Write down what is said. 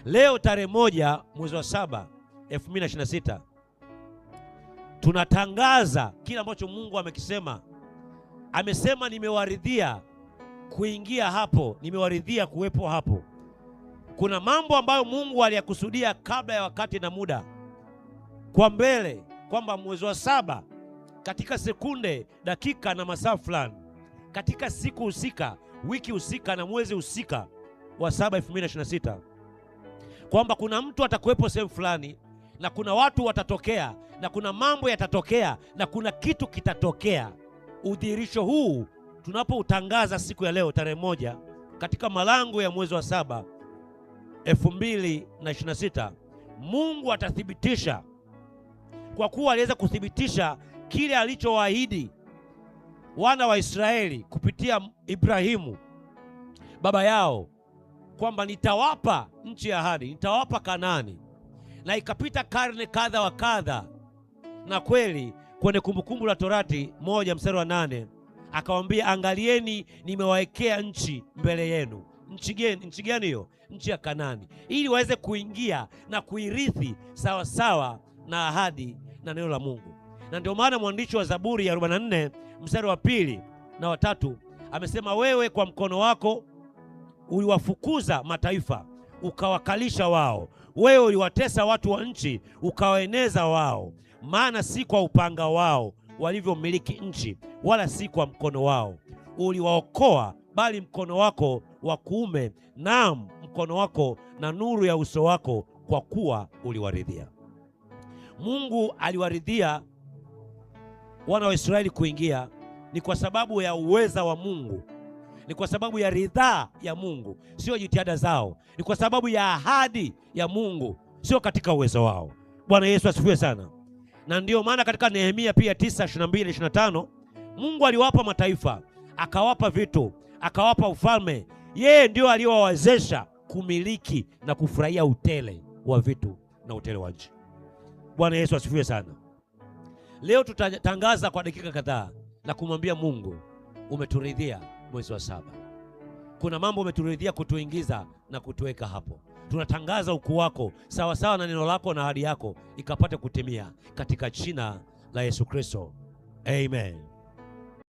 Leo tarehe 1 mwezi wa 7 2026 tunatangaza kile ambacho Mungu amekisema. Amesema nimewaridhia kuingia hapo, nimewaridhia kuwepo hapo. Kuna mambo ambayo Mungu aliyakusudia kabla ya wakati na muda kwa mbele, kwamba mwezi wa 7 katika sekunde, dakika na masaa fulani, katika siku husika, wiki husika na mwezi husika wa 7 2026, kwamba kuna mtu atakuwepo sehemu fulani, na kuna watu watatokea, na kuna mambo yatatokea, na kuna kitu kitatokea. Udhihirisho huu tunapoutangaza siku ya leo tarehe 1 katika malango ya mwezi wa 7 2026, Mungu atathibitisha, kwa kuwa aliweza kuthibitisha kile alichowaahidi wana wa Israeli kupitia Ibrahimu baba yao, kwamba nitawapa nchi ya ahadi, nitawapa Kanaani. Na ikapita karne kadha wa kadha, na kweli kwenye Kumbukumbu la Torati 1 mstari wa 8 akawaambia, angalieni nimewaekea nchi mbele yenu. Nchi gani hiyo? Nchi ya Kanaani, ili waweze kuingia na kuirithi sawa sawa na ahadi na neno la Mungu. Na ndio maana mwandishi wa Zaburi ya 44 mstari wa 2 na wa 3 amesema, wewe kwa mkono wako uliwafukuza mataifa ukawakalisha wao, wewe uliwatesa watu wa nchi ukawaeneza wao. Maana si kwa upanga wao walivyomiliki nchi, wala si kwa mkono wao uliwaokoa, bali mkono wako wa kuume, naam mkono wako na nuru ya uso wako, kwa kuwa uliwaridhia. Mungu aliwaridhia wana wa Israeli kuingia, ni kwa sababu ya uweza wa Mungu, ni kwa sababu ya ridhaa ya Mungu, sio jitihada zao, ni kwa sababu ya ahadi ya Mungu, sio katika uwezo wao. Bwana Yesu asifiwe sana. Na ndiyo maana katika Nehemia pia 9:22-25 Mungu aliwapa mataifa, akawapa vitu, akawapa ufalme. Yeye ndio aliyowawezesha kumiliki na kufurahia utele wa vitu na utele wa nchi. Bwana Yesu asifiwe sana. Leo tutatangaza kwa dakika kadhaa na kumwambia Mungu, umeturidhia mwezi wa 7. Kuna mambo umeturidhia kutuingiza na kutuweka hapo. Tunatangaza ukuu wako sawa sawa na neno lako na ahadi yako ikapate kutimia katika jina la Yesu Kristo. Amen.